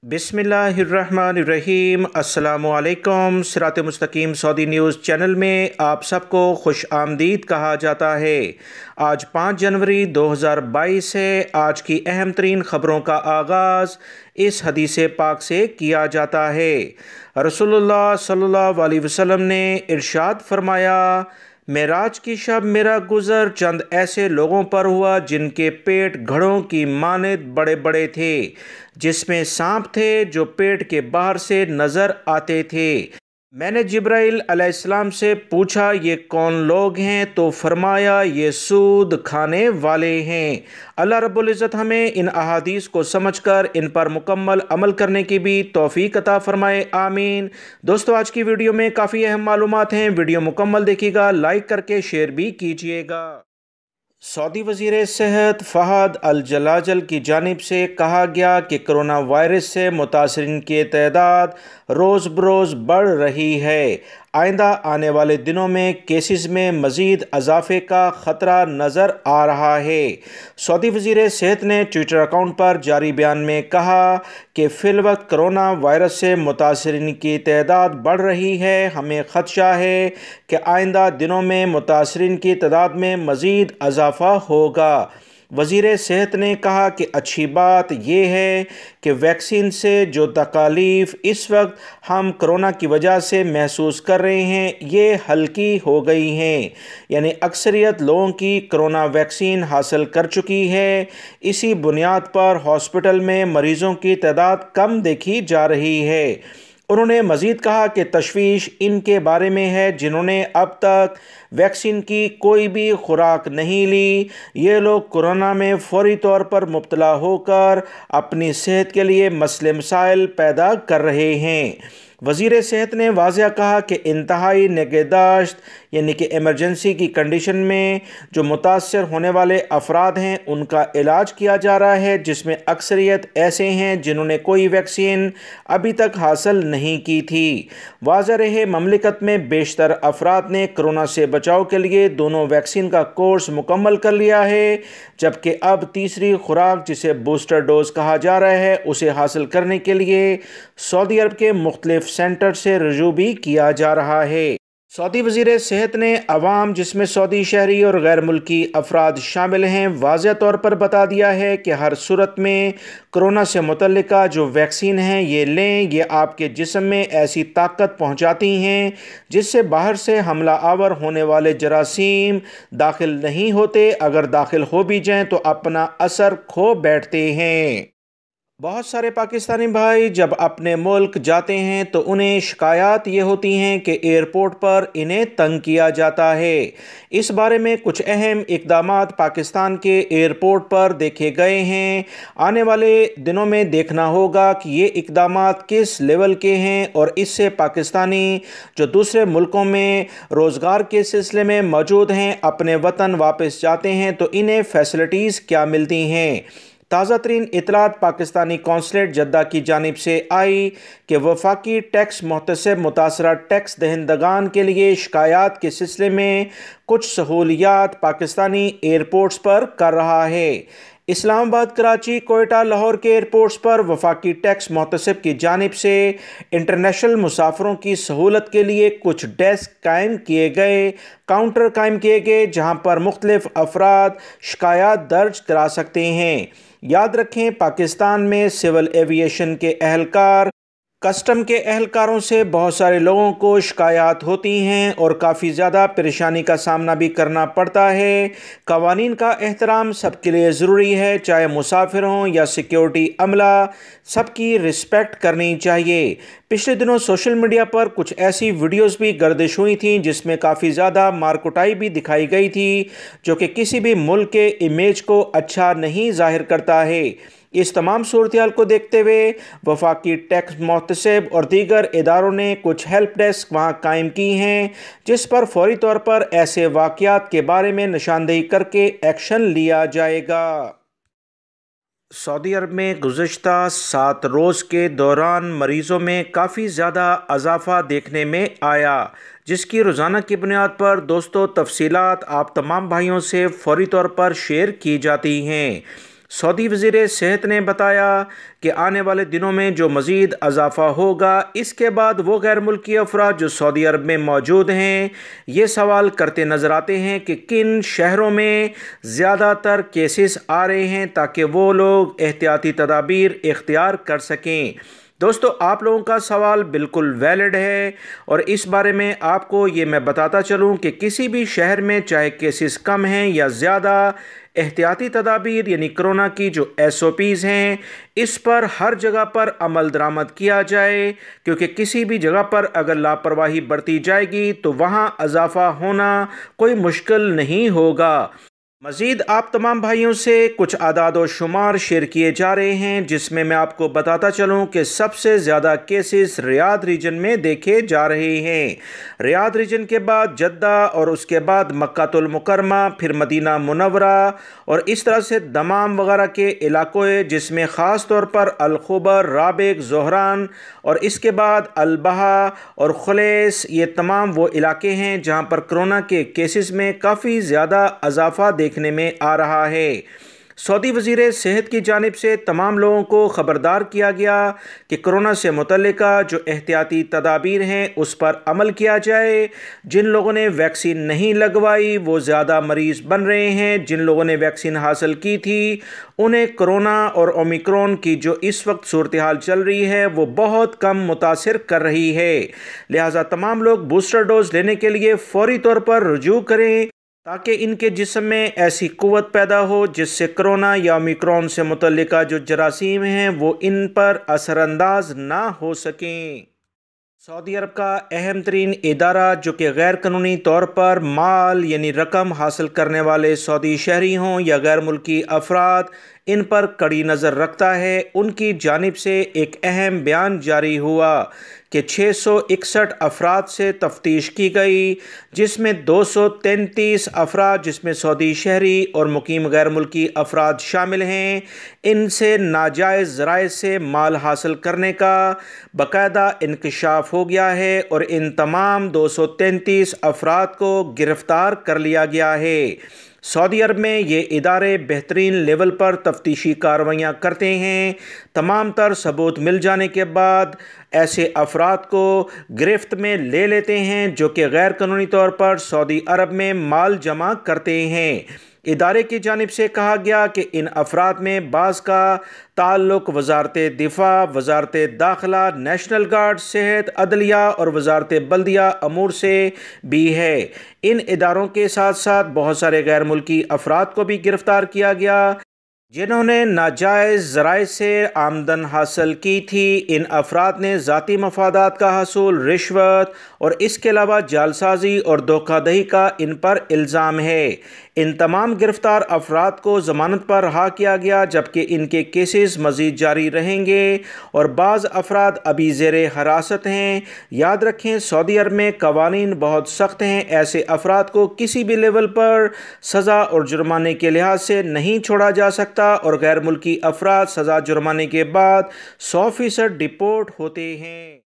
बिस्मिल्लाहिर्रहमानिर्रहीम। अस्सलामुअलैकुम। सिरात.e.मustaqem Saudi news channel में आप सबको खुश आमदीद कहा जाता है। आज 5 जनवरी 2022 है। आज की अहम तरीन ख़बरों का आगाज़ इस हदीस पाक से किया जाता है। रसूलुल्लाह सल्लल्लाहु अलैहि वसल्लम ने इरशाद फरमाया, मेराज की शब मेरा गुज़र चंद ऐसे लोगों पर हुआ जिनके पेट घड़ों की मानद बड़े बड़े थे, जिसमें सांप थे जो पेट के बाहर से नज़र आते थे। मैंने जिब्राइल अलैहिस्सलाम से पूछा, ये कौन लोग हैं? तो फरमाया, ये सूद खाने वाले हैं। अल्लाह रब्बुल इज़्ज़त हमें इन अहादीस को समझकर इन पर मुकम्मल अमल करने की भी तौफीक अता फरमाए, आमीन। दोस्तों, आज की वीडियो में काफ़ी अहम मालूमात हैं। वीडियो मुकम्मल देखिएगा, लाइक करके शेयर भी कीजिएगा। सऊदी वज़ीर सेहत फ़हद अल जलाजल की जानिब से कहा गया कि कोरोना वायरस से मुतासरीन की तादाद रोज़ बरोज़ बढ़ रही है। आइंदा आने वाले दिनों में केसेस में मज़ीद इजाफे का ख़तरा नज़र आ रहा है। सऊदी वज़ीर सेहत ने ट्विटर अकाउंट पर जारी बयान में कहा कि फ़िलवक्त कोरोना वायरस से मुतासरीन की तादाद बढ़ रही है। हमें ख़दशा है कि आइंदा दिनों में मुतासरीन की तादाद में मज़ीद इजाफा होगा। वज़ीर सेहत ने कहा कि अच्छी बात यह है कि वैक्सीन से जो तकालीफ इस वक्त हम कोरोना की वजह से महसूस कर रहे हैं, ये हल्की हो गई हैं। यानी अक्सरियत लोगों की कोरोना वैक्सीन हासिल कर चुकी है। इसी बुनियाद पर हॉस्पिटल में मरीज़ों की तादाद कम देखी जा रही है। उन्होंने मज़ीद कहा कि तशवीश इनके बारे में है जिन्होंने अब तक वैक्सीन की कोई भी खुराक नहीं ली। ये लोग कोरोना में फौरी तौर पर मुब्तला होकर अपनी सेहत के लिए मसले मसाइल पैदा कर रहे हैं। वज़ीर सेहत ने वाज़ह कहा कि इंतहाई निगहदाश्त यानी कि एमरजेंसी की कंडीशन में जो मुतासर होने वाले अफराद हैं उनका इलाज किया जा रहा है, जिसमें अक्सरियत ऐसे हैं जिन्होंने कोई वैक्सीन अभी तक हासिल नहीं की थी। वाज़ह रहे ममलिकत में बेशतर अफराद ने कोरोना से बचाव के लिए दोनों वैक्सीन का कोर्स मुकम्मल कर लिया है, जबकि अब तीसरी खुराक जिसे बूस्टर डोज कहा जा रहा है उसे हासिल करने के लिए सऊदी अरब के मुख्तलिफ सेंटर से रुजू भी किया जा रहा है। सऊदी वज़ीर सेहत ने अवाम, जिसमें सऊदी शहरी और गैर मुल्की अफराद शामिल हैं, वाज़ह तौर पर बता दिया है कि हर सूरत में कोरोना से मुतल्लिका जो वैक्सीन हैं ये लें। ये आपके जिस्म में ऐसी ताकत पहुंचाती हैं जिससे बाहर से हमला आवर होने वाले जरासीम दाखिल नहीं होते। अगर दाखिल हो भी जाएँ तो अपना असर खो बैठते हैं। बहुत सारे पाकिस्तानी भाई जब अपने मुल्क जाते हैं तो उन्हें शिकायत ये होती हैं कि एयरपोर्ट पर इन्हें तंग किया जाता है। इस बारे में कुछ अहम इक़दामात पाकिस्तान के एयरपोर्ट पर देखे गए हैं। आने वाले दिनों में देखना होगा कि ये इक़दामात किस लेवल के हैं और इससे पाकिस्तानी जो दूसरे मुल्कों में रोज़गार के सिलसिले में मौजूद हैं, अपने वतन वापस जाते हैं तो इन्हें फैसिलिटीज़ क्या मिलती हैं। ताज़ा तरीन इतलात पाकिस्तानी कौंसलेट जद्दा की जानिब से आई कि वफाकी टैक्स मुहतसिब मुतासरा टैक्स दहिंदगान के लिए शिकायत के सिलसिले में कुछ सहूलियात पाकिस्तानी एयरपोर्ट्स पर कर रहा है। इस्लामाबाद, कराची, कोयटा, लाहौर के एयरपोर्ट्स पर वफाकी टैक्स मुहतसिब की जानिब से इंटरनेशनल मुसाफिरों की सहूलत के लिए कुछ डेस्क कायम किए गए, काउंटर कायम किए गए, जहां पर मुख्तलिफ अफराद शिकायत दर्ज करा सकते हैं। याद रखें, पाकिस्तान में सिविल एविएशन के एहलकार, कस्टम के एहलकारों से बहुत सारे लोगों को शिकायत होती हैं और काफ़ी ज़्यादा परेशानी का सामना भी करना पड़ता है। कवानीन का एहतराम सबके लिए ज़रूरी है, चाहे मुसाफिर हों या सिक्योरिटी अमला, सबकी रिस्पेक्ट करनी चाहिए। पिछले दिनों सोशल मीडिया पर कुछ ऐसी वीडियोस भी गर्दिश हुई थी जिसमें काफ़ी ज़्यादा मारकुटाई भी दिखाई गई थी, जो कि किसी भी मुल्क के इमेज को अच्छा नहीं जाहिर करता है। इस तमाम सूरत को देखते हुए वफाकी टैक्स मुहतसिब और दीगर इदारों ने कुछ हेल्प डेस्क वहाँ कायम की हैं, जिस पर फौरी तौर पर ऐसे वाक़यात के बारे में निशानदेही करके एक्शन लिया जाएगा। सऊदी अरब में गुज़श्ता 7 रोज़ के दौरान मरीज़ों में काफ़ी ज़्यादा इजाफ़ा देखने में आया, जिसकी रोज़ाना की बुनियाद पर दोस्तों तफसीलात आप तमाम भाइयों से फौरी तौर पर शेयर की जाती हैं। सऊदी वज़ीर सेहत ने बताया कि आने वाले दिनों में जो मज़ीद इजाफ़ा होगा, इसके बाद वो गैर मुल्की अफराद जो सऊदी अरब में मौजूद हैं ये सवाल करते नज़र आते हैं कि किन शहरों में ज़्यादातर केसेस आ रहे हैं, ताकि वो लोग एहतियाती तदाबीर इख्तियार कर सकें। दोस्तों, आप लोगों का सवाल बिल्कुल वैलिड है और इस बारे में आपको ये मैं बताता चलूँ कि किसी भी शहर में चाहे केसेस कम हैं या ज़्यादा, एहतियाती तदाबीर यानी कोरोना की जो SOPs हैं इस पर हर जगह पर अमल दरामद किया जाए, क्योंकि किसी भी जगह पर अगर लापरवाही बरती जाएगी तो वहाँ इजाफ़ा होना कोई मुश्किल नहीं होगा। मज़ीद आप तमाम भाइयों से कुछ आदाद व शुमार शेयर किए जा रहे हैं, जिसमें मैं आपको बताता चलूं कि सबसे ज़्यादा केसेस रियाद रीजन में देखे जा रहे हैं। रियाद रीजन के बाद जद्दा और उसके बाद मक्कातुल मुकरमा, फिर मदीना मुनव्वरा और इस तरह से दमाम वगैरह के इलाकों है, जिसमें ख़ास तौर पर अल-खुबर, राबिक, ज़ोहरान और इसके बाद अल-बहा और खुलेस, ये तमाम वो इलाके हैं जहाँ पर कोरोना के केसेस में काफ़ी ज़्यादा इजाफ़ा देखने में आ रहा है। सऊदी वज़ीर सेहत की जानिब से तमाम लोगों को ख़बरदार किया गया कि कोरोना से मुतल्लिका जो एहतियाती तदाबीर हैं उस पर अमल किया जाए। जिन लोगों ने वैक्सीन नहीं लगवाई वो ज़्यादा मरीज़ बन रहे हैं, जिन लोगों ने वैक्सीन हासिल की थी उन्हें कोरोना और ओमिक्रॉन की जो इस वक्त सूरत हाल चल रही है वो बहुत कम मुतासिर कर रही है। लिहाजा तमाम लोग बूस्टर डोज लेने के लिए फ़ौरी तौर पर रुजू करें, ताकि इनके जिस्म में ऐसी क़ुव्वत पैदा हो जिससे कोरोना या ओमिक्रॉन से मुतल्लिका जो जरासीम हैं वो इन पर असरअंदाज ना हो सकें। सऊदी अरब का अहम तरीन इदारा जो कि गैर कानूनी तौर पर माल यानी रकम हासिल करने वाले सऊदी शहरी हों या गैर मुल्की अफराद, इन पर कड़ी नज़र रखता है, उनकी जानिब से एक अहम बयान जारी हुआ कि 661 अफराद से तफ्तीश की गई, जिसमें 233 अफराद जिसमें सऊदी शहरी और मुकीम गैर मुल्की अफराद शामिल हैं, इनसे नाजायज़ ज़राए से माल हासिल करने का बाकायदा इंकशाफ हो गया है और इन तमाम 233 अफराद को गिरफ़्तार कर लिया गया है। सऊदी अरब में ये इदारे बेहतरीन लेवल पर तफ्तीशी कार्रवाइयाँ करते हैं। तमाम तर सबूत मिल जाने के बाद ऐसे अफराद को गिरफ्त में ले लेते हैं जो कि गैर कानूनी तौर पर सऊदी अरब में माल जमा करते हैं। इदारे की जानिब से कहा गया कि इन अफराद में बाज़ का ताल्लुक़ वज़ारत दिफ़ा, वज़ारत दाखिला, नेशनल गार्ड, सेहत, अदलिया और वज़ारत बल्दिया अमूर से भी है। इन इदारों के साथ साथ बहुत सारे गैर मुल्की अफराद को भी गिरफ़्तार किया गया जिन्होंने नाजायज़ ज़राए से आमदन हासिल की थी। इन अफराद ने ज़ाती मफादात का हासिल, रिश्वत और इसके अलावा जालसाजी और धोखाधड़ी का इन पर इल्ज़ाम है। इन तमाम गिरफ़्तार अफराद को ज़मानत पर रहा किया गया, जबकि इनके केसेस मज़ीद जारी रहेंगे और बाज़ अफराद अभी ज़ेरे हिरासत हैं। याद रखें, सऊदी अरब में कवानीन बहुत सख्त हैं, ऐसे अफराद को किसी भी लेवल पर सज़ा और जुर्माने के लिहाज से नहीं छोड़ा जा सकता और गैर मुल्की अफराद सज़ा जुर्माने के बाद 100% डिपोर्ट होते हैं।